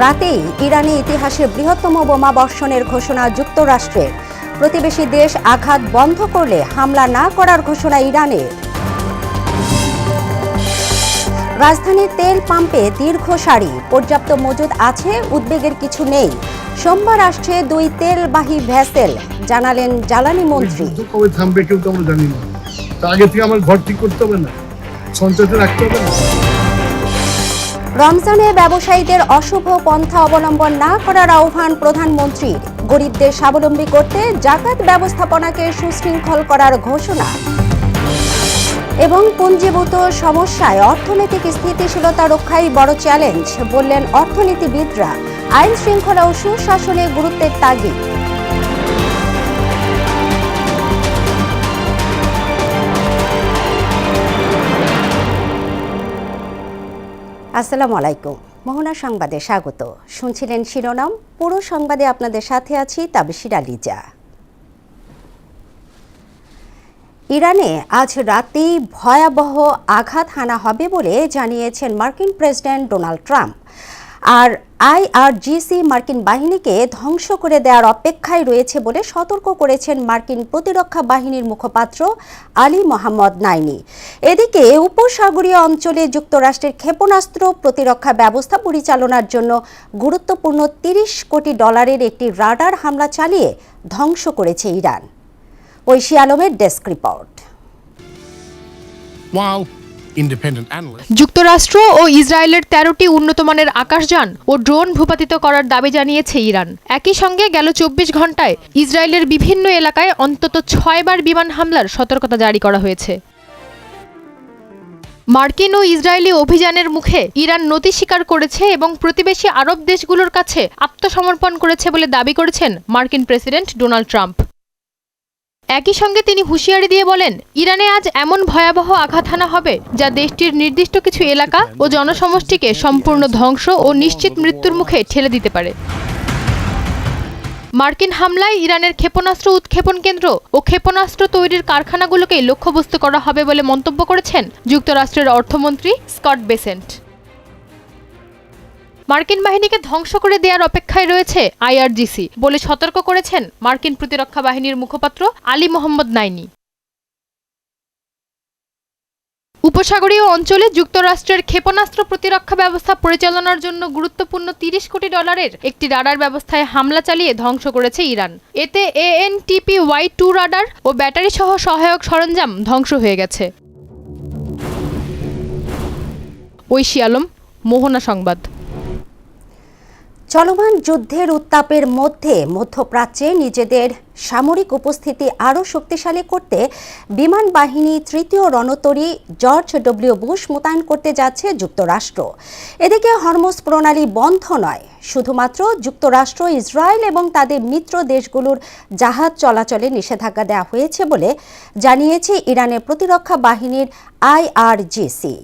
রাতেই ইরানে ইতিহাসের বৃহত্তম বোমা বর্ষণের ঘোষণা যুক্তরাষ্ট্রের। প্রতিবেশী দেশ আঘাত বন্ধ করলে হামলা না করার ঘোষণা ইরানের। রাজধানীর তেল পাম্পে দীর্ঘ সারি, পর্যাপ্ত মজুদ আছে, উদ্বেগের কিছু নেই। সোমবার আসছে 2 তেলবাহী ভেসেল, জানালেন জ্বালানি মন্ত্রী। কবে থামবে কেউ তো আমরা জানি না। আগে থেকে আমার ঘর ঠিক করতে হবে না, সঞ্চয়তে রাখতে হবে না। রমজানে ব্যবসায়ীদের অশুভ পন্থা অবলম্বন না করার আহ্বান প্রধানমন্ত্রীর। গরিবদের স্বাবলম্বী করতে জাকাত ব্যবস্থাপনাকে সুশৃঙ্খল করার ঘোষণা। এবং পুঞ্জীভূত সমস্যায় অর্থনৈতিক স্থিতিশীলতা রক্ষাই বড় চ্যালেঞ্জ, বললেন অর্থনীতিবিদরা। আইন শৃঙ্খলা ও সুশাসনে গুরুত্বের তাগিদ। আসসালামু আলাইকুম, মোহনা সংবাদে স্বাগত। শুনছিলেন শিরোনাম, পুরো সংবাদে আপনাদের সাথে আছি তাবিশির আলিজা। ইরানে আজ রাতেই ভয়াবহ আঘাত হানা হবে বলে জানিয়েছেন মার্কিন প্রেসিডেন্ট ডোনাল্ড ট্রাম্প। আর আইআরজিসি মার্কিন বাহিনীকে ধ্বংস করে দেওয়ার অপেক্ষায় রয়েছে বলে সতর্ক করেছেন মার্কিন প্রতিরক্ষা বাহিনীর মুখপাত্র আলী মোহাম্মদ নাইনি। এদিকে উপসাগরীয় অঞ্চলে যুক্তরাষ্ট্রের ক্ষেপণাস্ত্র প্রতিরক্ষা ব্যবস্থা পরিচালনার জন্য গুরুত্বপূর্ণ $30 কোটি একটি রাডার হামলা চালিয়ে ধ্বংস করেছে ইরান। ঐশী আলমের ডেস্ক রিপোর্ট। যুক্তরাষ্ট্র ও ইসরায়েলের 13টি উন্নতমানের আকাশযান ও ড্রোন ভূপাতিত করার দাবি জানিয়েছে ইরান। একই সঙ্গে গেল 24 ঘণ্টায় ইসরায়েলের বিভিন্ন এলাকায় অন্তত 6 বার বিমান হামলার সতর্কতা জারি করা হয়েছে। মার্কিন ও ইসরায়েলি অভিযানের মুখে ইরান নতি স্বীকার করেছে এবং প্রতিবেশী আরব দেশগুলোর কাছে আত্মসমর্পণ করেছে বলে দাবি করেছেন মার্কিন প্রেসিডেন্ট ডোনাল্ড ট্রাম্প। একই সঙ্গে তিনি হুঁশিয়ারি দিয়ে বলেন, ইরানে আজ এমন ভয়াবহ আঘাত হানা হবে যা দেশটির নির্দিষ্ট কিছু এলাকা ও জনসমষ্টিকে সম্পূর্ণ ধ্বংস ও নিশ্চিত মৃত্যুর মুখে ঠেলে দিতে পারে। মার্কিন হামলায় ইরানের ক্ষেপণাস্ত্র উৎক্ষেপণ কেন্দ্র ও ক্ষেপণাস্ত্র তৈরির কারখানাগুলোকে লক্ষ্যবস্তু করা হবে বলে মন্তব্য করেছেন যুক্তরাষ্ট্রের অর্থমন্ত্রী স্কট বেসেন্ট। মার্কিন বাহিনীকে ধ্বংস করে দেওয়ার অপেক্ষায় রয়েছে আইআরজিসি বলে সতর্ক করেছেন মার্কিন প্রতিরক্ষা বাহিনীর মুখপাত্র আলী মোহাম্মদ নাইনি। উপসাগরীয় অঞ্চলে যুক্তরাষ্ট্রের ক্ষেপণাস্ত্র প্রতিরক্ষা ব্যবস্থা পরিচালনার জন্য গুরুত্বপূর্ণ $30 কোটি একটি রাডার ব্যবস্থায় হামলা চালিয়ে ধ্বংস করেছে ইরান। এতে ANTPY-2 রাডার ও ব্যাটারি সহ সহায়ক সরঞ্জাম ধ্বংস হয়ে গেছে। ঐশী আলম, মোহনা সংবাদ। চলমান যুদ্ধের উত্তাপের মধ্যে মধ্যপ্রাচ্যে নিজেদের সামরিক উপস্থিতি আরও শক্তিশালী করতে বিমান বাহিনী 3য় রণতরী জর্জ ডব্লিউ বুশ মোতায়েন করতে যাচ্ছে যুক্তরাষ্ট্র। এদিকে হরমুজ প্রণালী বন্ধ নয়, শুধুমাত্র যুক্তরাষ্ট্র, ইসরায়েল এবং তাদের মিত্র দেশগুলোর জাহাজ চলাচলে নিষেধাজ্ঞা দেওয়া হয়েছে বলে জানিয়েছে ইরানের প্রতিরক্ষা বাহিনীর আইআরজিসি।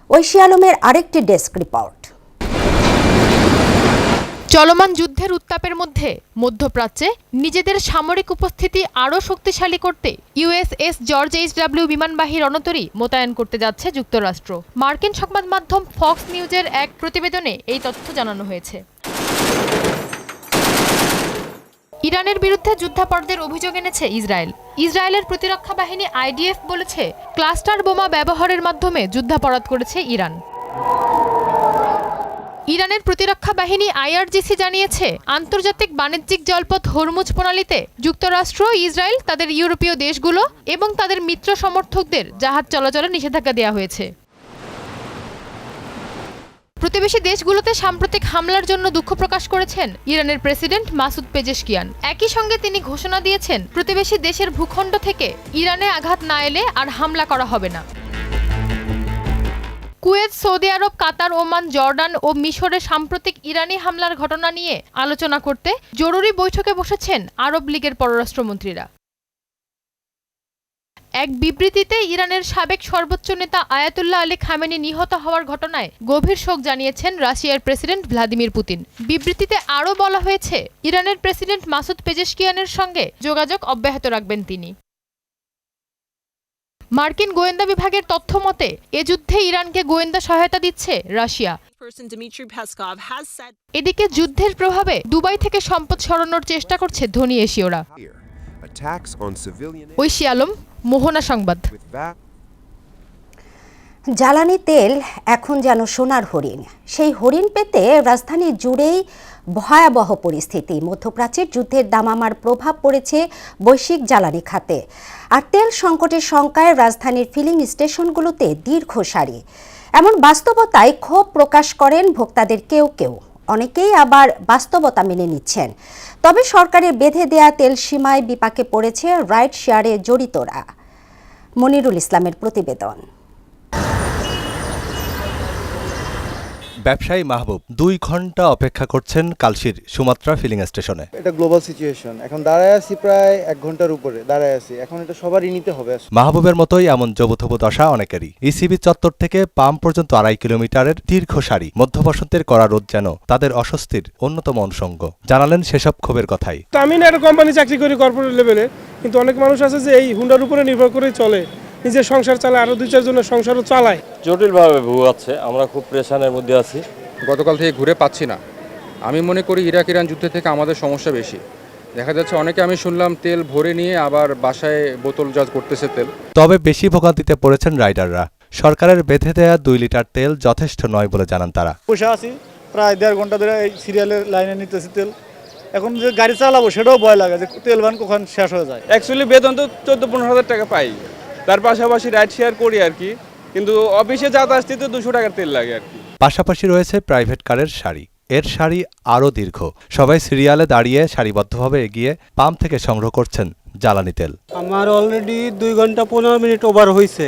ঐশী আলমের আরেকটি ডেস্ক রিপোর্ট। চলমান যুদ্ধের উত্তাপের মধ্যে মধ্যপ্রাচ্যে নিজেদের সামরিক উপস্থিতি আরও শক্তিশালী করতে ইউএসএস জর্জ এইচডব্লিউ বিমানবাহী রণতরী মোতায়েন করতে যাচ্ছে যুক্তরাষ্ট্র। মার্কিন সংবাদ মাধ্যম ফক্স নিউজের এক প্রতিবেদনে এই তথ্য জানানো হয়েছে। ইরানের বিরুদ্ধে যুদ্ধাপরাধের অভিযোগ এনেছে ইসরায়েল। ইসরায়েলের প্রতিরক্ষা বাহিনী আইডিএফ বলেছে, ক্লাস্টার বোমা ব্যবহারের মাধ্যমে যুদ্ধাপরাধ করেছে ইরান। ইরানের প্রতিরক্ষা বাহিনী আইআরজিসি জানিয়েছে, আন্তর্জাতিক বাণিজ্যিক জলপথ হরমুজ প্রণালীতে যুক্তরাষ্ট্র, ইসরায়েল, তাদের ইউরোপীয় দেশগুলো এবং তাদের মিত্র সমর্থকদের জাহাজ চলাচলে নিষেধাজ্ঞা দেওয়া হয়েছে। প্রতিবেশী দেশগুলোতে সাম্প্রতিক হামলার জন্য দুঃখ প্রকাশ করেছেন ইরানের প্রেসিডেন্ট মাসুদ পেজেশকিয়ান। একই সঙ্গে তিনি ঘোষণা দিয়েছেন, প্রতিবেশী দেশের ভূখণ্ড থেকে ইরানে আঘাত না এলে আর হামলা করা হবে না। কুয়েত, সৌদি আরব, কাতার, ওমান, জর্ডান ও মিশরে সাম্প্রতিক ইরানি হামলার ঘটনা নিয়ে আলোচনা করতে জরুরি বৈঠকে বসেছেন আরব লীগের পররাষ্ট্রমন্ত্রীরা। এক বিবৃতিতে ইরানের সাবেক সর্বোচ্চ নেতা আয়াতুল্লাহ আলী খামেনি নিহত হওয়ার ঘটনায় গভীর শোক জানিয়েছেন রাশিয়ার প্রেসিডেন্ট ভ্লাদিমির পুতিন। বিবৃতিতে আরও বলা হয়েছে, ইরানের প্রেসিডেন্ট মাসুদ পেজেশকিয়ানের সঙ্গে যোগাযোগ অব্যাহত রাখবেন তিনি। মার্কিন গোয়েন্দা বিভাগের তথ্য মতে এ যুদ্ধে ইরানকে গোয়েন্দা সহায়তা দিচ্ছে Russia. spokesperson Dmitry Peskov has said এদিকে যুদ্ধের প্রভাবে দুবাই থেকে সম্পদ সরানোর চেষ্টা করছে ধনী এশীয়রা। attacks on civilian Oishi Alam, মোহনা সংবাদ। with that জ্বালানি তেল এখন যেন সোনার হরিণ। সেই হরিণ পেতে রাজধানী জুড়েই ভয়াবহ পরিস্থিতি। মধ্যপ্রাচ্যের যুদ্ধের দামামার প্রভাব পড়েছে বৈশ্বিক জ্বালানি খাতে। আর তেল সংকটের শঙ্কায় রাজধানীর ফিলিং স্টেশনগুলোতে দীর্ঘ সারি। এমন বাস্তবতায় ক্ষোভ প্রকাশ করেন ভোক্তাদের কেউ কেউ। অনেকেই আবার বাস্তবতা মেনে নিচ্ছেন। তবে সরকারের বেঁধে দেয়া তেল সীমায় বিপাকে পড়েছে রাইড শেয়ারে জড়িতরা। মনিরুল ইসলামের প্রতিবেদন। ব্যবসায়ী মাহবুব 2 ঘন্টা অপেক্ষা করছেন কালশির সুমাত্রা ফিলিং স্টেশনে। এটা গ্লোবাল সিচুয়েশন, এখন দাঁড়ায় আছি প্রায় 1 ঘন্টার উপরে দাঁড়ায় আছি, এখন এটা সবারই নিতে হবে। মাহবুবের মতোই এমন জবুথবু দশা অনেকেরই। ইসিবি চত্বর থেকে পাম্প পর্যন্ত 2.5 কিলোমিটারের দীর্ঘ সারি। মধ্য বসন্তের কড়া রোদ যেন তাদের অস্বস্তির অন্যতম অনুষঙ্গ। জানালেন সেসব ক্ষোভের কথাই। তো আমি না একটা কোম্পানি চাকরি করি কর্পোরেট লেভেলে, কিন্তু অনেক মানুষ আছে যে এই হুন্ডার উপরে নির্ভর করে চলে, নিজের সংসার চালায়, আরো 2-4 জনের সংসারও চালায়। জটিলভাবে ভোগাচ্ছে, আমরা খুব প্রেশানের মধ্যে আছি। গতকাল থেকে ঘুরে পাচ্ছি না। আমি মনে করি ইরাক ইরান যুদ্ধ থেকে আমাদের সমস্যা বেশি। দেখা যাচ্ছে অনেকে, আমি শুনলাম তেল ভরে নিয়ে আবার বাসায় বোতলজাত করতেছে তেল। তবে বেশি ভোগান্তিতে পড়েছেন রাইডাররা। সরকারের বেঁধে দেয়া 2 লিটার তেল যথেষ্ট নয় বলে জানান তারা। বসে আছি প্রায় 1.5 ঘন্টা ধরে এই সিরিয়ালের লাইনে নিতেছি তেল। এখন যে গাড়ি চালাবো সেটাও ভয় লাগে যে তেল ভান কখন শেষ হয়ে যায়। অ্যাকচুয়ালি বেতন তো 14-15 হাজার টাকা পাই, তার পাশাপাশি রাইড শেয়ার করি আর কি, কিন্তু অফিসে যাতায়াত আসতে তো 200 টাকার তেল লাগে আর কি। পাশাপাশি রয়েছে প্রাইভেট কারের সারি। এর সারি আরও দীর্ঘ। সবাই সিরিয়ালে দাঁড়িয়ে সারিবদ্ধভাবে এগিয়ে পাম্প থেকে সংগ্রহ করছেন জ্বালানি তেল। আমার অলরেডি 2 ঘন্টা 15 মিনিট ওভার হয়েছে,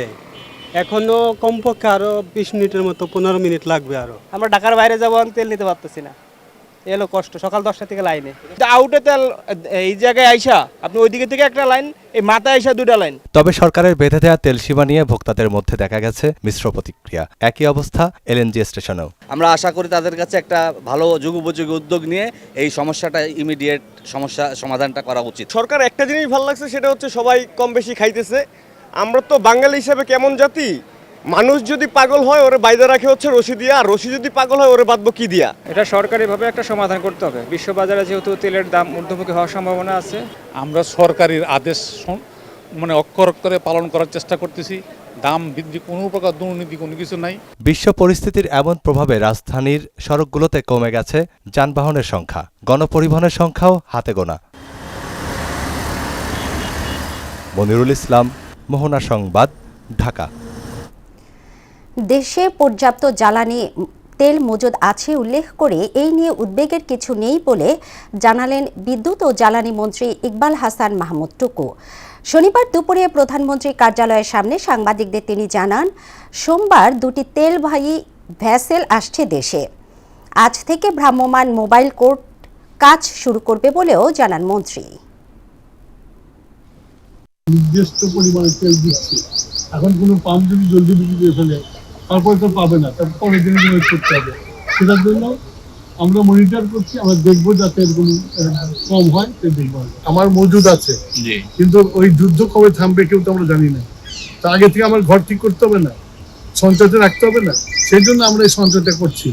এখনো কমপক্ষে আরো 20 মিনিটের মতো 15 মিনিট লাগবে। আরো আমরা ঢাকার বাইরে যাবো, তেল নিতে পারতেছি না, এলো কষ্ট। সকাল 10টা থেকে লাইনে আউটে তেল, এই জায়গায় আইসা আপনি ওইদিকে থেকে একটা লাইন, এই মাথায় আইসা 2টা লাইন। তবে সরকারের বেঁধে দেওয়া তেল সীমা নিয়ে ভোক্তাদের মধ্যে দেখা গেছে মিশ্র প্রতিক্রিয়া। একই অবস্থা এলএনজি স্টেশনেও। আমরা আশা করি তাদের কাছে একটা ভালো যুগোপযোগী উদ্যোগ নিয়ে এই সমস্যাটা ইমিডিয়েট সমস্যা সমাধানটা করা উচিত। সরকার একটা জিনিস ভালো লাগছে, সেটা হচ্ছে সবাই কম বেশি খাইতেছে। আমরা তো বাঙালি হিসেবে কেমন জাতি, মানুষ যদি পাগল হয় ওরে বাইরে রাখে হচ্ছে রশি দিয়া, আর রশি যদি পাগল হয় ওরে বাঁধবো কি দিয়া। এটা সরকারিভাবে একটা সমাধান করতে হবে। বিশ্ববাজারে যেহেতু তেলের দাম ঊর্ধ্বমুখী হওয়ার সম্ভাবনা আছে, আমরা সরকারের আদেশ অক্ষর অক্ষরে পালন করার চেষ্টা করতেছি। দাম বৃদ্ধি, কোনো প্রকার দুর্নীতি, কোনো কিছু নাই। বিশ্ব পরিস্থিতির এমন প্রভাবে রাজধানীর সড়কগুলোতে কমে গেছে যানবাহনের সংখ্যা। গণপরিবহনের সংখ্যাও হাতে গোনা। মনিরুল ইসলাম, মোহনা সংবাদ, ঢাকা। দেশে পর্যাপ্ত জ্বালানি তেল মজুদ আছে উল্লেখ করে এই নিয়ে উদ্বেগের কিছু নেই বলে জানালেন বিদ্যুৎ ও জ্বালানি মন্ত্রী ইকবাল হাসান মাহমুদ টুকু। শনিবার দুপুরে প্রধানমন্ত্রীর কার্যালয়ের সামনে সাংবাদিকদের তিনি জানান, সোমবার 2টি তেলবাহী ভ্যাসেল আসছে দেশে। আজ থেকে ভ্রাম্যমাণ মোবাইল কোর্ট কাজ শুরু করবে বলেও জানান মন্ত্রী। নির্দিষ্ট পরিমাণে তেল দিচ্ছে, এখন কোনো পাম্প যদি জলদি বিক্রি করে ফেলে তারপরে তো পাবে না, তারপর পরের দিন ওয়েট করতে হবে। সেটার জন্য আমরা মনিটর করছি, আমরা দেখবো যাতে এরকম কম হয়। আমার মজুদ আছে, কিন্তু ওই যুদ্ধ কবে থামবে কেউ তো আমরা জানি না। তা আগে থেকে আমার ঘর ঠিক করতে হবে না, সঞ্চয়তে রাখতে হবে না, সেই জন্য আমরা এই সঞ্চয়টা করছি।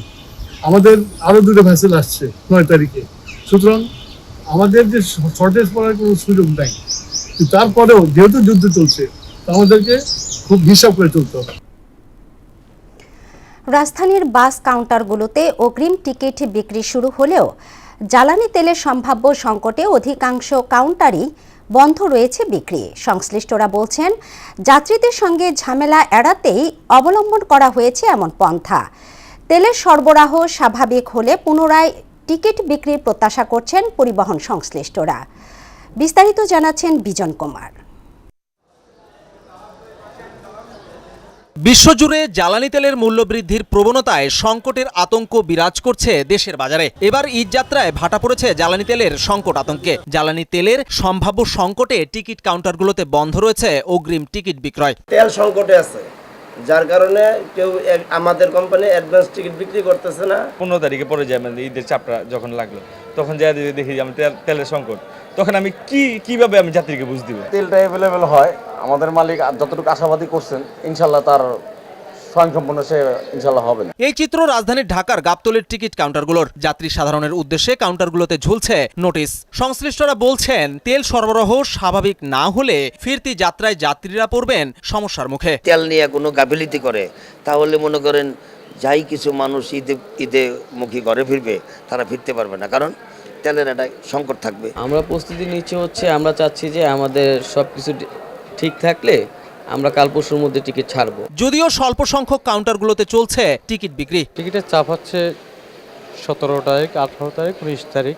আমাদের আরো 2টা ভ্যাসেল আসছে 9 তারিখে, সুতরাং আমাদের যে শর্টেজ পড়ার কোনো সুযোগ নাই। তারপরেও যেহেতু যুদ্ধ চলছে, আমাদেরকে খুব হিসাব করে চলতে হবে। রাজধানীর বাস কাউন্টারগুলোতে অগ্রিম টিকিট বিক্রি শুরু হলেও জ্বালানি তেলের সম্ভাব্য সংকটে অধিকাংশ কাউন্টারই বন্ধ রয়েছে বিক্রি। সংশ্লিষ্টরা বলছেন, যাত্রীদের সঙ্গে ঝামেলা এড়াতেই অবলম্বন করা হয়েছে এমন পন্থা। তেলের সরবরাহ স্বাভাবিক হলে পুনরায় টিকিট বিক্রির প্রত্যাশা করছেন পরিবহন সংশ্লিষ্টরা। বিস্তারিত জানাচ্ছেন বিজন কুমার। বিশ্বজুড়ে জ্বালানি তেলের মূল্যবৃদ্ধির প্রবণতায় সংকটের আতঙ্ক বিরাজ করছে দেশের বাজারে। এবার ঈদযাত্রায় ভাটা পড়েছে জ্বালানি তেলের সংকট আতঙ্কে। জ্বালানি তেলের সম্ভাব্য সংকটে টিকিট কাউন্টারগুলোতে বন্ধ রয়েছে অগ্রিম টিকিট বিক্রয়। তেল সংকটে আছে, যার কারণে কেউ আমাদের কোম্পানি অ্যাডভান্স টিকিট বিক্রি করতেছে না। 15 তারিখে পরে যায়, মানে ঈদের চাপটা যখন লাগলো তখন যাই দেখি আমি তেলের সংকট, তখন আমি কিভাবে আমি যাত্রীকে বুঝ দিব। তেলটা অ্যাভেলেবেল হয়, আমাদের মালিক যতটুকু আশাবাদী করছেন ইনশাল্লাহ তার স্বয়ংসম্পূর্ণ সে ইনশাল্লাহ হবে না। এই চিত্র রাজধানীর ঢাকার গাবতলীর টিকিট কাউন্টারগুলোর। যাত্রী সাধারণের উদ্দেশ্যে কাউন্টারগুলোতে ঝুলছে নোটিশ। সংশ্লিষ্টরা বলছেন, তেল সরবরাহ স্বাভাবিক না হলে ফিরতি যাত্রায় যাত্রীরা পড়বেন সমস্যার মুখে। তেল নিয়ে কোনো গাফিলতি করে তাহলে মনে করেন যাই কিছু মানুষ ঈদে মুখী ঘরে ফিরবে, তারা ফিরতে পারবে না, কারণ তেলের একটা সংকট থাকবে। আমরা প্রস্তুতি নিচ্ছি হচ্ছে, আমরা চাচ্ছি যে আমাদের সব কিছু ঠিক থাকলে আমরা কাল পরশুর মধ্যে টিকিট ছাড়বো। যদিও স্বল্প সংখ্যক কাউন্টারগুলোতে চলছে টিকিট বিক্রি। টিকিটের চাপ হচ্ছে 17 তারিখ, 18 তারিখ, 19 তারিখ,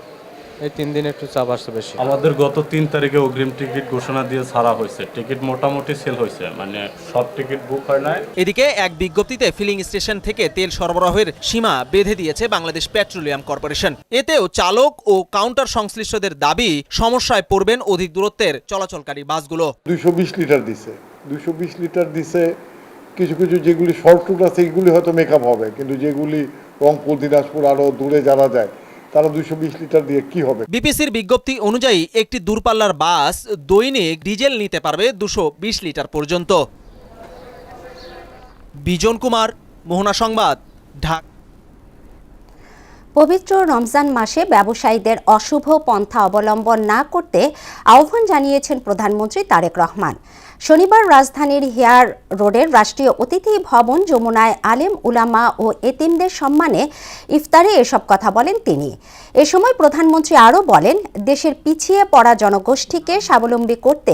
এই 3 দিন একটু চাপ আসছে বেশি। আমাদের গত 3 তারিখে অগ্রিম টিকিট ঘোষণা দিয়ে ছাড়া হয়েছে, টিকিট মোটামুটি সেল হয়েছে, মানে সব টিকিট বুক হয় নাই। এদিকে এক বিজ্ঞপ্তিতে ফিলিং স্টেশন থেকে তেল সরবরাহের সীমা বেঁধে দিয়েছে বাংলাদেশ পেট্রোলিয়াম কর্পোরেশন। এতেও চালক ও কাউন্টার সংশ্লিষ্টদের দাবি, সমস্যায় পড়বেন অধিক দূরত্বের চলাচলকারী বাসগুলো। 220 লিটার দিছে, 220 লিটার দিছে। কিছু কিছু যেগুলি শর্ট রুট আছে এগুলি হয়তো মেকআপ হবে, কিন্তু যেগুলি রংপুর, দিনাজপুর আরও দূরে যারা যায় তারা 220 লিটার দিয়ে কি হবে? বিপিসির বিজ্ঞপ্তি অনুযায়ী একটি দূরপাল্লার বাস দৈনিক ডিজেল নিতে পারবে 220 লিটার পর্যন্ত। বিজন কুমার, মোহনা সংবাদ, ঢাকা। পবিত্র রমজান মাসে ব্যবসায়ীদের অশুভ পন্থা অবলম্বন না করতে আহ্বান জানিয়েছেন প্রধানমন্ত্রী তারেক রহমান। শনিবার রাজধানীর হেয়ার রোডের রাষ্ট্রীয় অতিথি ভবন যমুনায় আলেম উলামা ও এতিমদের সম্মানে ইফতারে এসব কথা বলেন তিনি। এ সময় প্রধানমন্ত্রী আরও বলেন, দেশের পিছিয়ে পড়া জনগোষ্ঠীকে স্বাবলম্বী করতে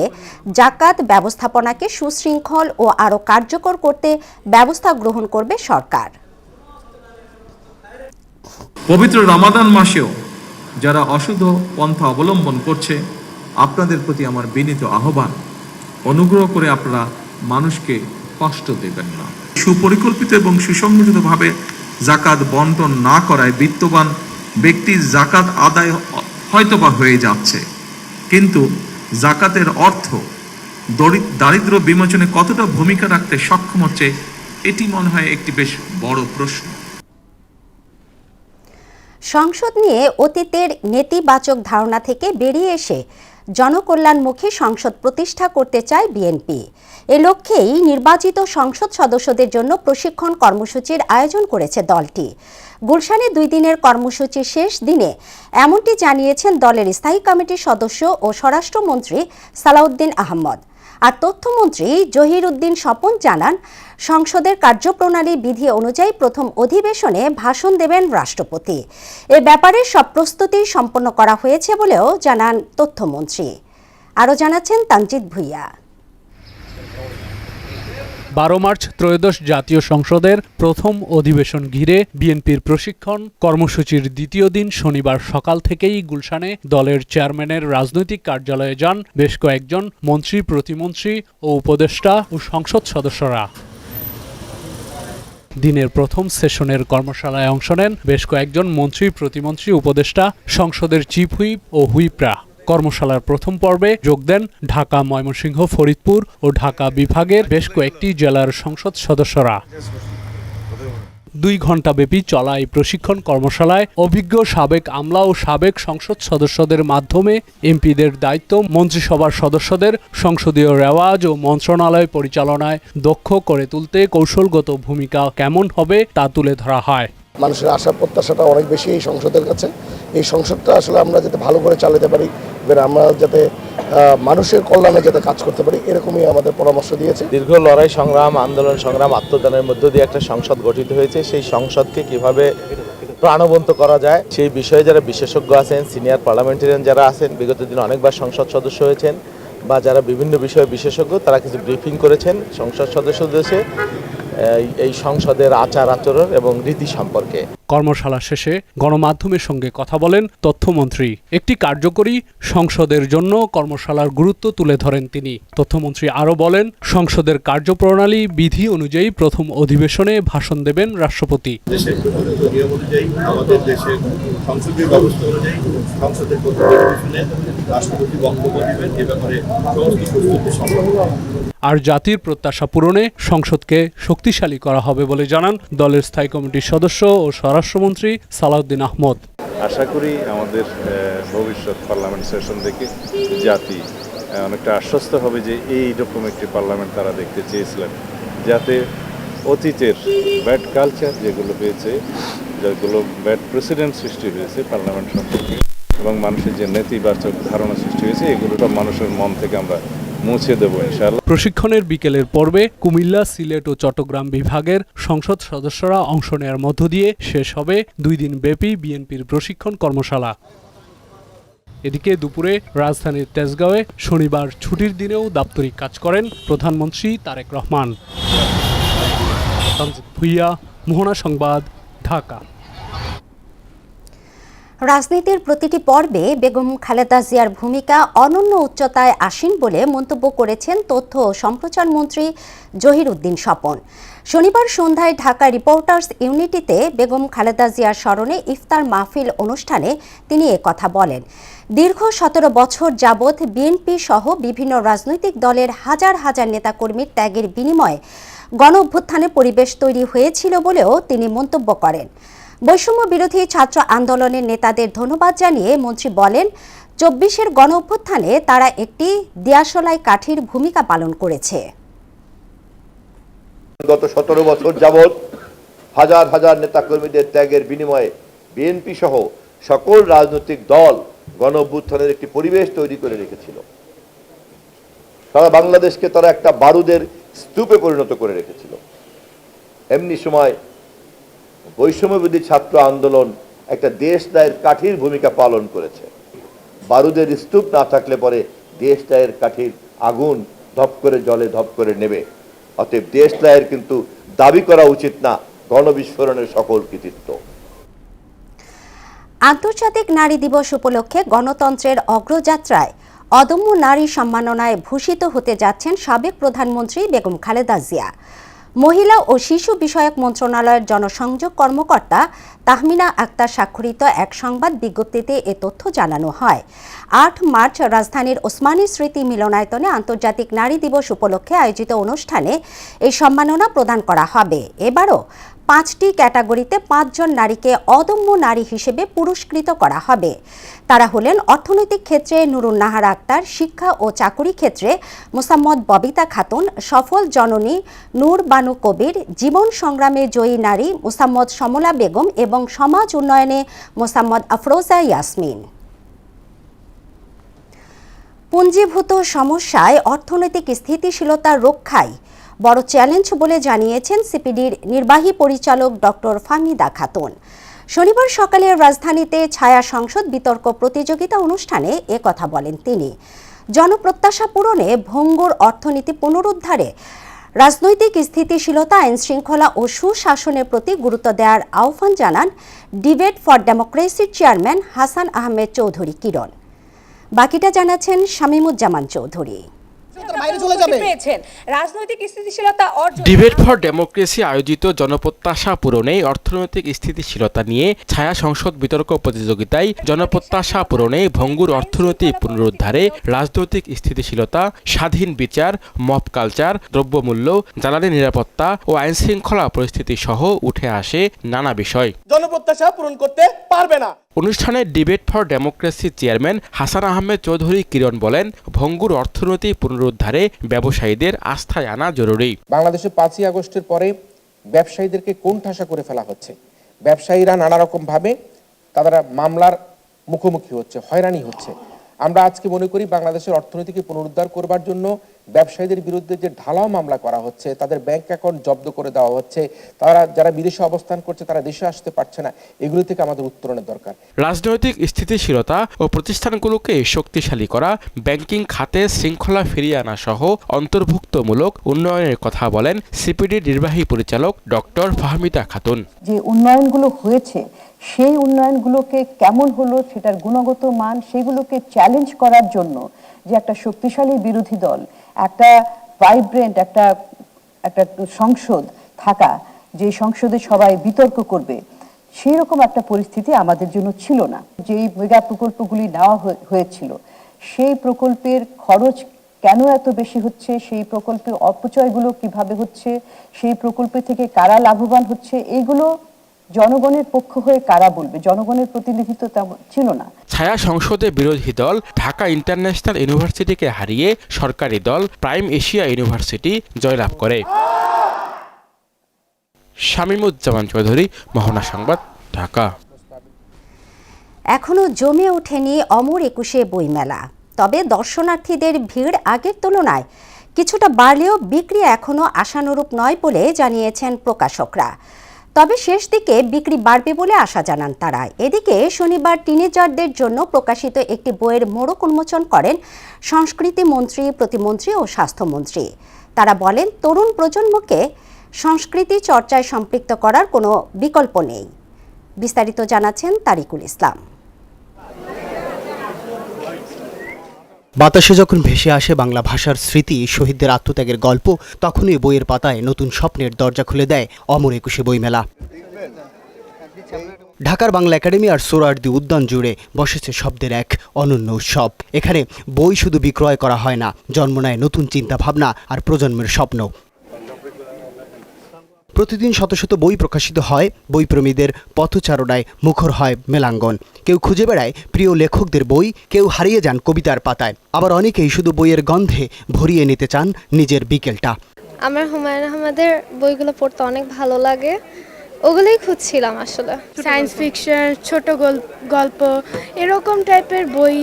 জাকাত ব্যবস্থাপনাকে সুশৃঙ্খল ও আরও কার্যকর করতে ব্যবস্থা গ্রহণ করবে সরকার। পবিত্র রমাদান মাসেও যারা অশুদ্ধ পন্থা অবলম্বন করছে, আপনাদের প্রতি আমার বিনীত আহ্বান, অনুগ্রহ করে আপনারা মানুষকে কষ্ট দেবেন না। সুপরিকল্পিত এবং সুসংগঠিতভাবে জাকাত বন্টন না করায় বিত্তবান ব্যক্তির জাকাত আদায় হয়তোবা হয়ে যাচ্ছে, কিন্তু জাকাতের অর্থ দারিদ্র্য বিমোচনে কতটা ভূমিকা রাখতে সক্ষম হচ্ছে, এটি মনে হয় একটি বেশ বড় প্রশ্ন। সংসদ নিয়ে অতীতের নেতিবাচক ধারণা থেকে বেরিয়ে এসে জনকল্যাণমুখী সংসদ প্রতিষ্ঠা করতে চায় বিএনপি। এ লক্ষ্যেই নির্বাচিত সংসদ সদস্যদের জন্য প্রশিক্ষণ কর্মসূচির আয়োজন করেছে দলটি। গুলশানে 2 দিনের কর্মসূচির শেষ দিনে এমনটি জানিয়েছেন দলের স্থায়ী কমিটির সদস্য ও স্বরাষ্ট্রমন্ত্রী সালাউদ্দিন আহমদ। আর তথ্যমন্ত্রী জহির উদ্দিন স্বপন জানান, সংসদের কার্যপ্রণালী বিধি অনুযায়ী প্রথম অধিবেশনে ভাষণ দেবেন রাষ্ট্রপতি। এ ব্যাপারে সব প্রস্তুতি সম্পন্ন করা হয়েছে বলেও জানান তথ্যমন্ত্রী। আরও জানাচ্ছেন তানজিদ ভুইয়া। 12 মার্চ ত্রয়োদশ জাতীয় সংসদের প্রথম অধিবেশন ঘিরে বিএনপির প্রশিক্ষণ কর্মসূচির দ্বিতীয় দিন শনিবার সকাল থেকেই গুলশানে দলের চেয়ারম্যানের রাজনৈতিক কার্যালয়ে যান বেশ কয়েকজন মন্ত্রী, প্রতিমন্ত্রী ও উপদেষ্টা ও সংসদ সদস্যরা। দিনের প্রথম সেশনের কর্মশালায় অংশ নেন বেশ কয়েকজন মন্ত্রী, প্রতিমন্ত্রী, উপদেষ্টা, সংসদের চিফ হুইপ ও হুইপরা। কর্মশালার প্রথম পর্বে যোগ দেন ঢাকা, ময়মনসিংহ, ফরিদপুর ও ঢাকা বিভাগের বেশ কয়েকটি জেলার সংসদ সদস্যরা। 2 ঘণ্টাব্যাপী চলা এই প্রশিক্ষণ কর্মশালায় অভিজ্ঞ সাবেক আমলা ও সাবেক সংসদ সদস্যদের মাধ্যমে এমপিদের দায়িত্ব, মন্ত্রিসভার সদস্যদের সংসদীয় রেওয়াজ ও মন্ত্রণালয় পরিচালনায় দক্ষ করে তুলতে কৌশলগত ভূমিকা কেমন হবে তা তুলে ধরা হয়। মানুষের আশা প্রত্যাশাটা অনেক বেশি এই সংসদের কাছে। এই সংসদটা আসলে আমরা যাতে ভালো করে চালাতে পারি, আমরা যাতে মানুষের কল্যাণে যাতে কাজ করতে পারি, এরকমই আমাদের পরামর্শ দিয়েছে। দীর্ঘ লড়াই, সংগ্রাম, আন্দোলন, সংগ্রাম, আত্মদানের মধ্য দিয়ে একটা সংসদ গঠিত হয়েছে। সেই সংসদকে কিভাবে প্রাণবন্ত করা যায় সেই বিষয়ে যারা বিশেষজ্ঞ আছেন, সিনিয়র পার্লামেন্টারিয়ান যারা আছেন, বিগত দিনে অনেকবার সংসদ সদস্য হয়েছেন বা যারা বিভিন্ন বিষয়ে বিশেষজ্ঞ, তারা কিছু ব্রিফিং করেছেন সংসদ সদস্যদের এই সংসদের আচার আচরণ এবং রীতি সম্পর্কে। কর্মশালা শেষে গণমাধ্যমের সঙ্গে কথা বলেন তথ্যমন্ত্রী। একটি কার্যকরী সংসদের জন্য কর্মশালার গুরুত্ব তুলে ধরেন তিনি। তথ্যমন্ত্রী আরও বলেন, সংসদের কার্যপ্রণালী বিধি অনুযায়ী প্রথম অধিবেশনে ভাষণ দেবেন রাষ্ট্রপতি। দেশের প্রচলিত নিয়ম অনুযায়ী, আমাদের দেশের সংসদীয় ব্যবস্থা অনুযায়ী সংসদের প্রথম অধিবেশনে রাষ্ট্রপতি বক্তব্য দিবেন। এ ব্যাপারে সমস্ত প্রস্তুতি সম্পন্ন। আর জাতির প্রত্যাশা পূরণে সংসদকে শক্তিশালী করা হবে বলে জানান দলের স্থায়ী কমিটির সদস্য ও স্বরাষ্ট্রমন্ত্রী সালাউদ্দিন আহমদ। আশা করি আমাদের ভবিষ্যৎ পার্লামেন্ট সেশন দেখে জাতি অনেকটা আশ্বস্ত হবে যে এইরকম একটি পার্লামেন্ট তারা দেখতে চেয়েছিলেন, যাতে অতীতের ব্যাড কালচার যেগুলো হয়েছে, যেগুলো ব্যাড প্রেসিডেন্ট সৃষ্টি হয়েছে পার্লামেন্ট সম্পর্কে এবং মানুষের যে নেতিবাচক ধারণা সৃষ্টি হয়েছে, এগুলো সব মানুষের মন থেকে আমরা মুছে দেবো ইনশাআল্লাহ। প্রশিক্ষণের বিকেলের পর্বে কুমিল্লা, সিলেট ও চট্টগ্রাম বিভাগের সংসদ সদস্যরা অংশ নেওয়ার মধ্য দিয়ে শেষ হবে 2 দিন ব্যাপী বিএনপির প্রশিক্ষণ কর্মশালা। এদিকে দুপুরে রাজধানীর তেজগাঁওয়ে শনিবার ছুটির দিনেও দাপ্তরিক কাজ করেন প্রধানমন্ত্রী তারেক রহমান। তানজিদ ভুঁইয়া, মোহনা সংবাদ, ঢাকা। রাজনীতির প্রতিটি পর্বে বেগম খালেদা জিয়ার ভূমিকা অনন্য উচ্চতায় আসীন বলে মন্তব্য করেছেন তথ্য ও সম্প্রচার মন্ত্রী জহিরউদ্দিন স্বপন। শনিবার সন্ধ্যায় ঢাকা রিপোর্টার্স ইউনিটিতে বেগম খালেদা জিয়ার স্মরণে ইফতার মাহফিল অনুষ্ঠানে তিনি কথা বলেন। দীর্ঘ 17 বছর যাবৎ বিএনপি সহ বিভিন্ন রাজনৈতিক দলের হাজার হাজার নেতাকর্মীর ত্যাগের বিনিময়ে গণঅভ্যুত্থানের পরিবেশ তৈরি হয়েছিল বলেও তিনি মন্তব্য করেন। বৈষম্য বিরোধী ছাত্র আন্দোলনের নেতাদের ধন্যবাদ জানিয়ে মন্ত্রী বলেন, 24-এর গণঅভ্যুত্থানে তারা একটি দিয়াশলাই কাঠির ভূমিকা পালন করেছে। গত 17 বছর যাবৎ হাজার হাজার নেতাকর্মীদের ত্যাগের বিনিময়ে বিএনপি সহ সকল রাজনৈতিক দল গণঅভ্যুত্থানের একটি পরিবেশ তৈরি করে রেখেছিল। সারা বাংলাদেশকে তারা একটা বারুদের স্তূপে পরিণত করে রেখেছিল। এমনি সময় বৈষম্যবিরোধী ছাত্র আন্দোলন একটা দেশদায়ের কাঠির ভূমিকা পালন করেছে। বারুদের স্তূপ না থাকলে পরে দেশদায়ের কাঠির আগুন ধপ করে জলে ধপ করে নেবে। অতএব দেশদায়ের কিন্তু দাবি করা উচিত না গণবিস্ফোরণের সকল কৃতিত্ব। আন্তর্জাতিক নারী দিবস উপলক্ষে গণতন্ত্রের অগ্রযাত্রায় অদম্য নারী সম্মাননায় ভূষিত হতে যাচ্ছেন সাবেক প্রধানমন্ত্রী বেগম খালেদা জিয়া। মহিলা ও শিশু বিষয়ক মন্ত্রণালয়ের জনসংযোগ কর্মকর্তা তাহমিনা আক্তার স্বাক্ষরিত এক সংবাদ বিজ্ঞপ্তিতে এ তথ্য জানানো হয়। 8 মার্চ রাজধানীর ওসমানী স্মৃতি মিলনায়তনে আন্তর্জাতিক নারী দিবস উপলক্ষে আয়োজিত অনুষ্ঠানে এই সম্মাননা প্রদান করা হবে। এবারও 5টি ক্যাটাগরিতে 5 জন নারীকে অদম্য নারী হিসেবে পুরস্কৃত করা হবে। তারা হলেন অর্থনৈতিক ক্ষেত্রে নুরুন নাহার আক্তার, শিক্ষা ও চাকুরি ক্ষেত্রে মোসাম্মদ ববিতা খাতুন, সফল জননী নূর বানু কবির, জীবন সংগ্রামে জয়ী নারী মোসাম্মদ সমলা বেগম এবং সমাজ উন্নয়নে মোসাম্মদ আফরোজা ইয়াসমিন। পুঞ্জীভূত সমস্যায় অর্থনৈতিক স্থিতিশীলতা রক্ষায় বড় চ্যালেঞ্জ বলে জানিয়েছেন সিপিডির নির্বাহী পরিচালক ডক্টর ফাহমিদা খাতুন। শনিবার সকালে রাজধানীতে ছায়া সংসদ বিতর্ক প্রতিযোগিতা অনুষ্ঠানে কথা বলেন তিনি। জনপ্রত্যাশা পূরণে ভঙ্গুর অর্থনীতি পুনরুদ্ধারে রাজনৈতিক স্থিতিশীলতা, আইন শৃঙ্খলা ও সুশাসনের প্রতি গুরুত্ব দেওয়ার আহ্বান জানান ডিবেট ফর ডেমোক্রেসির চেয়ারম্যান হাসান আহমেদ চৌধুরী কিরণ। বাকিটা জানাচ্ছেন Shamimuzzaman Chowdhury. Debate for democracy আয়োজিত জনপ্রত্যাশা পূরণে অর্থনৈতিক স্থিতিশীলতা নিয়ে ছায়া সংসদ বিতর্ক প্রতিযোগিতায় জনপ্রত্যাশা পূরণে ভঙ্গুর অর্থনীতি পুনরুদ্ধারে রাজনৈতিক স্থিতিশীলতা, স্বাধীন বিচার, মব কালচার, দ্রব্যমূল্য, জ্বালানি নিরাপত্তা ও আইন শৃঙ্খলা পরিস্থিতি সহ উঠে আসে নানা বিষয়। জনপ্রত্যাশা পূরণ করতে পারবে না। অনুষ্ঠানে debate for democracy chairman Hasan Ahmed Chowdhury Kiron বলেন, ভঙ্গুর অর্থনীতি পুনরুদ্ধারে ব্যবসায়ীদের আস্থায় আনা জরুরি। বাংলাদেশে 5ই আগস্টের পরে ব্যবসায়ীদেরকে কোণঠাসা করে ফেলা হচ্ছে। ব্যবসায়ীরা নানা রকম ভাবে তারা মামলার মুখোমুখি হচ্ছে, হয়রানি হচ্ছে। আমরা আজকে মনে করি বাংলাদেশের অর্থনীতিকে পুনরুদ্ধার করবার জন্য ব্যবসায়ীদের বিরুদ্ধে যে ঢালাও মামলা করা হচ্ছে, তাদের ব্যাংক অ্যাকাউন্ট জব্দ করে দেওয়া হচ্ছে, তারা যারা বিদেশে অবস্থান করছে তারা দেশে আসতে পারছে না, এগুলো থেকে আমাদের উত্তরণের দরকার। রাজনৈতিক স্থিতিশীলতা ও প্রতিষ্ঠানগুলোকে শক্তিশালী করা, ব্যাংকিং খাতে শৃঙ্খলা ফিরিয়ে আনা সহ অন্তর্ভুক্তমূলক উন্নয়নের কথা বলেন সিপিডি নির্বাহী পরিচালক ডক্টর ফাহমিদা খাতুন। যে উন্নয়নগুলো হয়েছে সেই উন্নয়নগুলোকে কেমন হলো, সেটার গুণগত মান, সেগুলোকে চ্যালেঞ্জ করার জন্য যে একটা শক্তিশালী বিরোধী দল, একটা ভাইব্রেন্ট একটা সংসদ থাকা, যে সংসদে সবাই বিতর্ক করবে, সেই রকম একটা পরিস্থিতি আমাদের জন্য ছিল না। যেই মেগা প্রকল্পগুলি নেওয়া হয়েছিল, সেই প্রকল্পের খরচ কেন এত বেশি হচ্ছে, সেই প্রকল্পের অপচয়গুলো কিভাবে হচ্ছে, সেই প্রকল্প থেকে কারা লাভবান হচ্ছে, এইগুলো জনগণের পক্ষ হয়ে কারা বলবে? জনগণের প্রতিনিধিত্ব তেমন ছিল না। ছায়া সংসদে বিরোধী দল ঢাকা ইন্টারন্যাশনাল ইউনিভার্সিটিকে হারিয়ে সরকারি দল প্রাইম এশিয়া ইউনিভার্সিটি জয়লাভ করে। শামীমুজ্জামান চৌধুরী, মোহনা সংবাদ, ঢাকা। এখনো জমে ওঠেনি অমর একুশে বইমেলা, তবে দর্শনার্থীদের ভিড় আগের তুলনায় কিছুটা বাড়লেও বিক্রি এখনো আশানুরূপ নয় বলে জানিয়েছেন প্রকাশকরা। তবে শেষ দিকে বিক্রি বাড়বে বলে আশা জানান তারা। এদিকে শনিবার টিনেজারদের জন্য প্রকাশিত একটি বইয়ের মোড়ক উন্মোচন করেন সংস্কৃতি মন্ত্রী, প্রতিমন্ত্রী ও স্বাস্থ্যমন্ত্রী। তারা বলেন, তরুণ প্রজন্মকে সংস্কৃতি চর্চায় সম্পৃক্ত করার কোনো বিকল্প নেই। বিস্তারিত জানাচ্ছেন তারিকুল ইসলাম। বাতাসে যখন ভেসে আসে বাংলা ভাষার স্মৃতি, শহীদদের আত্মত্যাগের গল্প, তখনই বইয়ের পাতায় নতুন স্বপ্নের দরজা খুলে দেয় অমর একুশে বইমেলা। ঢাকার বাংলা একাডেমি আর সোহরাওয়ার্দী উদ্যান জুড়ে বসেছে শব্দের এক অনন্য উৎসব। এখানে বই শুধু বিক্রয় করা হয় না, জন্ম নেয় নতুন চিন্তা ভাবনা আর প্রজন্মের স্বপ্ন। প্রতিদিন শত শত বই প্রকাশিত হয়, বইপ্রেমীদের পথচারণায় মুখর হয় মেলাঙ্গন। কেউ খুঁজে বেড়ায় প্রিয় লেখকদের বই, কেউ হারিয়ে যান কবিতার পাতায়, আবার অনেকেই শুধু বইয়ের গন্ধে ভরিয়ে নিতে চান নিজের বিকেলটা। আমার হুমায়ুন আহমেদের বইগুলো পড়তে অনেক ভালো লাগে, ওগুলোই খুঁজছিলাম আসলে। সায়েন্স ফিকশন, ছোট গল্প, এরকম টাইপের বই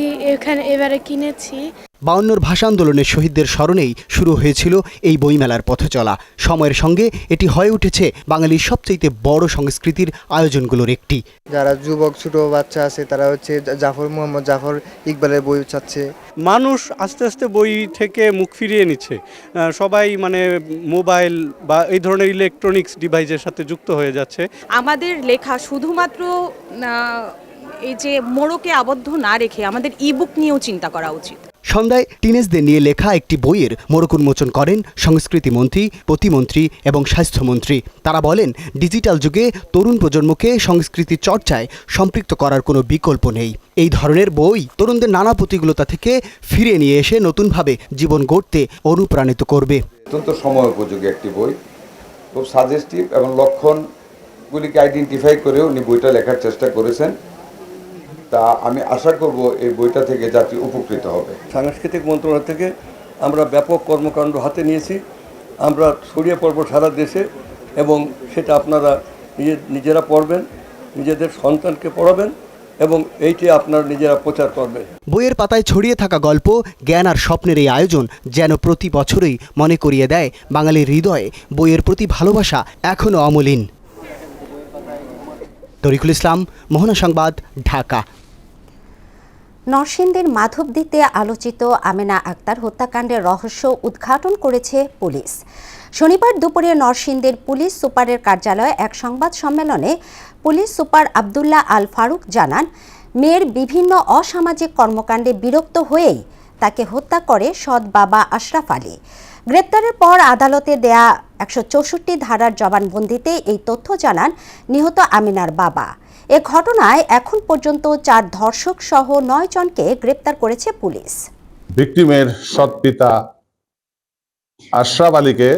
এবারে কিনেছি। 52 ভাষা আন্দোলনের শহীদদের স্মরণেই শুরু হয়েছিল এই বইমেলার পথ চলা। সময়ের সঙ্গে এটি হয়ে উঠেছে বাঙালির সবচেয়ে বড় সংস্কৃতির আয়োজনগুলোর একটি। যারা যুবক ছোট বাচ্চা আছে তারা হচ্ছে মোহাম্মদ জাফর ইকবালের বই চাচ্ছে। মানুষ আস্তে আস্তে বই থেকে মুখ ফিরিয়ে নিচ্ছে, সবাই মোবাইল বা এই ধরনের ইলেকট্রনিক্স ডিভাইসের সাথে যুক্ত হয়ে যাচ্ছে। আমাদের লেখা শুধুমাত্র এই যে মোড়কে আবদ্ধ না রেখে আমাদের ইবুক নিয়েও চিন্তা করা উচিত। সন্ধ্যায় টিনেজদের নিয়ে লেখা একটি বইয়ের মোড়ক উন্মোচন করেন সংস্কৃতি মন্ত্রী, প্রতিমন্ত্রী এবং স্বাস্থ্যমন্ত্রী। তারা বলেন, ডিজিটাল যুগে তরুণ প্রজন্মকে সংস্কৃতি চর্চায় সম্পৃক্ত করার কোনো বিকল্প নেই। এই ধরনের বই তরুণদের নানা প্রতিকূলতা থেকে ফিরিয়ে নিয়ে এসে নতুনভাবে জীবন গড়তে অনুপ্রাণিত করবে। অত্যন্ত সময় উপযোগী একটি বই, খুব সাজেস্টিভ এবং লক্ষণগুলিকে আইডেন্টিফাই করে উনি বইটা লেখার চেষ্টা করেছেন। তা আমি আশা করব এই বইটা থেকে জাতি উপকৃত হবে। সাংস্কৃতিক মন্ত্রণালয় থেকে আমরা ব্যাপক কর্মকাণ্ড হাতে নিয়েছি, আমরা ছড়িয়ে পড়ব সারা দেশে এবং সেটা আপনারা নিজেরা পড়বেন, নিজেদের সন্তানকে পড়াবেন এবং এইটি আপনারা নিজেরা প্রচার করবেন। বইয়ের পাতায় ছড়িয়ে থাকা গল্প, জ্ঞান আর স্বপ্নের এই আয়োজন যেন প্রতি বছরই মনে করিয়ে দেয় বাঙালির হৃদয়ে বইয়ের প্রতি ভালোবাসা এখনও অমলিন। তরিকুল ইসলাম, মোহনা সংবাদ, ঢাকা। নরসিংদীর মাধবদীতে আলোচিত আমেনা আক্তার হত্যাকাণ্ডের রহস্য উদ্ঘাটন করেছে পুলিশ। শনিবার দুপুরে নরসিংদীর পুলিশ সুপারের কার্যালয়ে এক সংবাদ সম্মেলনে পুলিশ সুপার আবদুল্লাহ আল ফারুক জানান, মেয়ের বিভিন্ন অসামাজিক কর্মকাণ্ডে বিরক্ত হয়েই তাকে হত্যা করে সৎ বাবা আশরাফ আলী। গ্রেপ্তারের পর আদালতে দেয়া 164 ধারার জবানবন্দিতে এই তথ্য জানান নিহত আমিনার বাবা। এ ঘটনায় এখন পর্যন্ত 4 ধর্ষক সহ 9 জনকে গ্রেপ্তার করেছে পুলিশ। ভিকটিমের সৎ পিতা আশরাফ আলীকে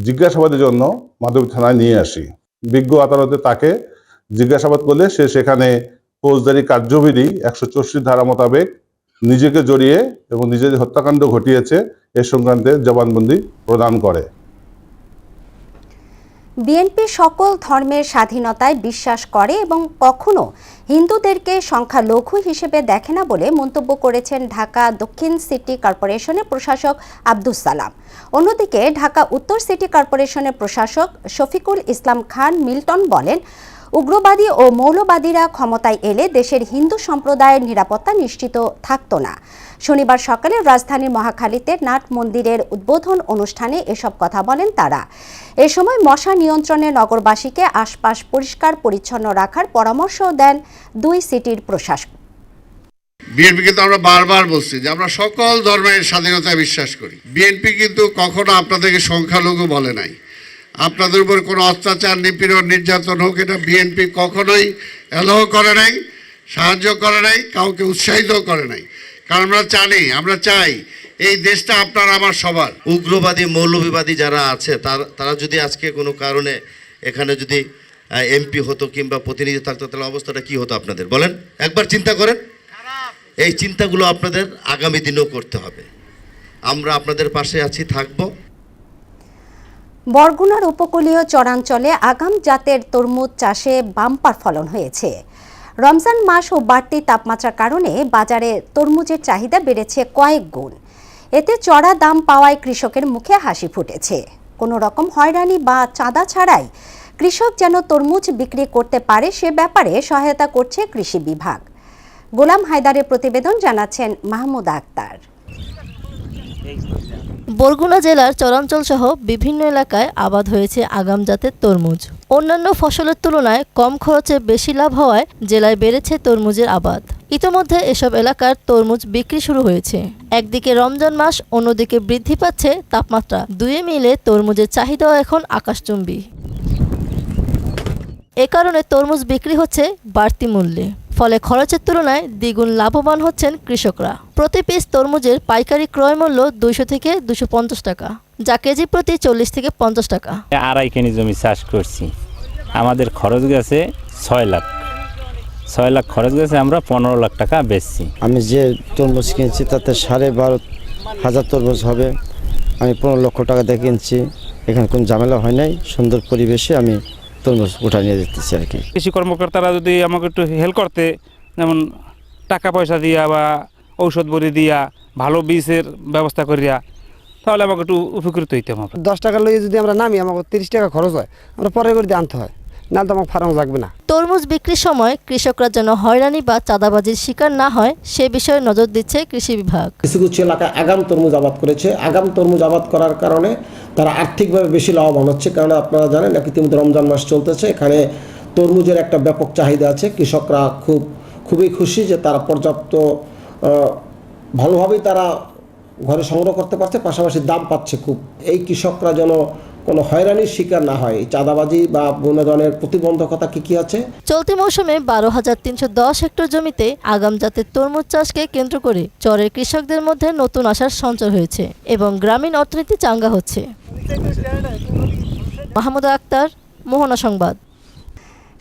জিজ্ঞাসাবাদের জন্য মাধবী থানায় নিয়ে আসি। বিজ্ঞ আদালতে তাকে জিজ্ঞাসাবাদ করলে সে সেখানে ফৌজদারি কার্যবিধি 164 ধারা মোতাবেক নিজেকে জড়িয়ে এবং নিজের হত্যাকাণ্ড ঘটিয়েছে এ সংক্রান্তে জবানবন্দি প্রদান করে। বিএনপি সকল ধর্মের স্বাধীনতায় বিশ্বাস করে এবং কখনো হিন্দুদেরকে সংখ্যালঘু হিসেবে দেখে না বলে মন্তব্য করেছেন ঢাকা দক্ষিণ সিটি কর্পোরেশনের প্রশাসক আব্দুস সালাম। অন্যদিকে ঢাকা উত্তর সিটি কর্পোরেশনের প্রশাসক শফিকুল ইসলাম খান মিল্টন বলেন, উগ্রবাদী ও মৌলবাদীরা ক্ষমতায় এলে দেশের হিন্দু সম্প্রদায়ের নিরাপত্তা নিশ্চিত থাকত না। শনিবার সকালে রাজধানীর মহাখালীতে নাট মন্দিরের উদ্বোধন অনুষ্ঠানে এসব কথা বলেন তারা। এ সময় মশা নিয়ন্ত্রণে নগরবাসীকে আশপাশ পরিষ্কার পরিচ্ছন্ন রাখার পরামর্শ দেন 2 সিটির প্রশাসক। বিএনপি কিন্তু আমরা বারবার বলছি যে আমরা সকল ধর্মের স্বাধীনতায় বিশ্বাস করি। বিএনপি কিন্তু কখনো আপনাদেরকে সংখ্যালঘু বলে নাই। আপনাদের উপর কোনো অত্যাচার, নিপীড়ন, নির্যাতন হোক, এটা বিএনপি কখনোই অ্যালাউ করে নাই, সাহায্য করে নাই, কাউকে উৎসাহিত করে নাই। কারণ আমরা চাই এই দেশটা আপনার আমার সবার। উগ্রবাদী মৌলবাদী যারা আছে তারা যদি আজকে কোনো কারণে এখানে যদি এমপি হতো কিংবা প্রতিনিধি থাকতো, তাহলে অবস্থাটা কি হতো আপনাদের বলেন? একবার চিন্তা করেন। এই চিন্তাগুলো আপনাদের আগামী দিনেও করতে হবে। আমরা আপনাদের পাশে আছি, থাকবো। বরগুনার উপকূলীয় চরাঞ্চলে আগাম জাতের তরমুজ চাষে বাম্পার ফলন হয়েছে। রমজান মাস ও বাড়তি তাপমাত্রার কারণে বাজারে তরমুজের চাহিদা বেড়েছে কয়েক গুণ। এতে চড়া দাম পাওয়ায় কৃষকের মুখে হাসি ফুটেছে। কোনো রকম হয়রানি বা চাঁদা ছাড়াই কৃষক যেন তরমুজ বিক্রি করতে পারে সে ব্যাপারে সহায়তা করছে কৃষি বিভাগ। গোলাম হায়দারের প্রতিবেদন, জানাচ্ছেন মাহমুদ আক্তার। বরগুনা জেলার চরাঞ্চল সহ বিভিন্ন এলাকায় আবাদ হয়েছে আগাম জাতের তরমুজ। অন্যান্য ফসলের তুলনায় কম খরচে বেশি লাভ হওয়ায় জেলায় বেড়েছে তরমুজের আবাদ। ইতোমধ্যে এসব এলাকার তরমুজ বিক্রি শুরু হয়েছে। একদিকে রমজান মাস, অন্যদিকে বৃদ্ধি পাচ্ছে তাপমাত্রা। দুয়ে মিলে তরমুজের চাহিদাও এখন আকাশচুম্বী। এ কারণে তরমুজ বিক্রি হচ্ছে বাড়তি মূল্যে, ফলে খরচের তুলনায় দ্বিগুণ লাভবান হচ্ছেন কৃষকরা। প্রতি পিস তরমুজের পাইকারি ক্রয় মূল্য 200 থেকে 250 টাকা, যা কেজি প্রতি 40 থেকে 50 টাকা। 2.5 কেজি জমি চাষ করছি, আমাদের খরচ গেছে 6 লাখ। 6 লাখ খরচ গেছে, আমরা 15 লাখ টাকা বেচছি। আমি যে তরমুজ কিনছি তাতে 12,500 তরমুজ হবে। আমি 15 লক্ষ টাকা দিয়ে কিনছি। এখানে কোনো ঝামেলা হয় নাই, সুন্দর পরিবেশে আমি তরমুজ উঠা নিয়ে যেতেছি আর কি। কৃষি কর্মকর্তারা যদি আমাকে একটু হেল্প করতে, যেমন টাকা পয়সা দিয়া বা ঔষধ বড়ি দিয়া ভালো বীজের ব্যবস্থা করিয়া, তাহলে আমাকে একটু উপকৃত হইতে হবে। 10 টাকা লইয়ে যদি আমরা নামি, আমাকে 30 টাকা খরচ হয়, আমরা পরে করে দিয়ে আনতে হয়, না তো আমার ফার্ম লাগবে না। তরমুজ বিক্রির সময় কৃষকরা যেন হয়রানি বা চাঁদাবাজির শিকার না হয় সে বিষয়ে নজর দিচ্ছে কৃষি বিভাগ। কিছু কিছু এলাকায় আগাম তরমুজ আবাদ করেছে। আগাম তরমুজ আবাদ করার কারণে তারা আর্থিকভাবে বেশি লাভবান হচ্ছে, কারণ আপনারা জানেন ইতিমধ্যে রমজান মাস চলতেছে, এখানে তরমুজের একটা ব্যাপক চাহিদা আছে। কৃষকরা খুবই খুশি যে তারা পর্যাপ্ত ভালোভাবেই তারা ঘরে সংগ্রহ করতে পারছে, পাশাপাশি দাম পাচ্ছে খুব। এই কৃষকরা যেন কোনো হয়রানির শিকার না হয়। চাঁদাবাজি বা বন্যজনের প্রতিবন্ধকতা কি আছে? চলতি মৌসুমে 12,310 হেক্টর জমিতে আগাম জাতের তরমুজ চাষকে কেন্দ্র করে চরের কৃষকদের মধ্যে নতুন আশার সঞ্চার হয়েছে এবং গ্রামীণ অর্থনীতি চাঙ্গা হচ্ছে। মাহমুদ আক্তার, মোহনা সংবাদ।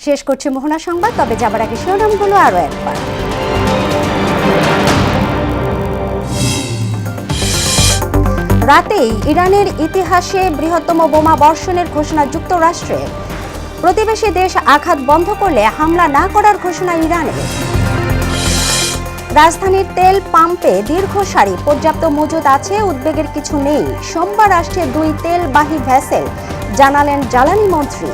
শেষ করছে মোহনা সংবাদ, তবে যাবার আগে শিরোনামগুলো আরও একবার। রাতেই ইরানের ইতিহাসে বৃহত্তম বোমা বর্ষণের ঘোষণা যুক্তরাষ্ট্রের। প্রতিবেশী দেশ আঘাত বন্ধ করলে হামলা না করার ঘোষণা ইরানের। রাজধানীর তেল পাম্পে দীর্ঘ সারি, পর্যাপ্ত মজুদ আছে, উদ্বেগের কিছু নেই। সোমবার আসছে 2 তেলবাহী ভেসেল, জানালেন জ্বালানি মন্ত্রী।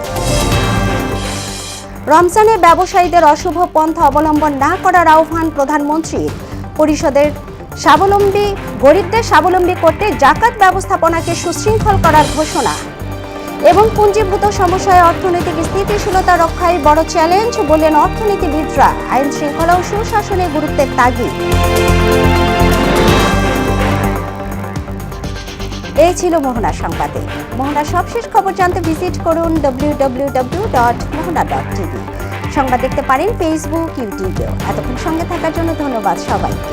রমজানে ব্যবসায়ীদের অশুভ পন্থা অবলম্বন না করার আহ্বান প্রধানমন্ত্রীর। পরিষদের গরিবদের স্বাবলম্বী করতে জাকাত ব্যবস্থাপনাকে সুশৃঙ্খল করার ঘোষণা। এবং পুঞ্জীভূত সমস্যায় অর্থনৈতিক স্থিতিশীলতা রক্ষায় বড় চ্যালেঞ্জ, বললেন অর্থনীতিবিদরা। আইন শৃঙ্খলা ও সুশাসনের গুরুত্বের তাগিদ। এই ছিল মোহনা সংবাদে। মোহনার সবশেষ খবর জানতে ভিজিট করুন www.mohana.tv। সংবাদ দেখতে পারেন ফেসবুক, ইউটিউবেও। এতক্ষণ সঙ্গে থাকার জন্য ধন্যবাদ সবাইকে।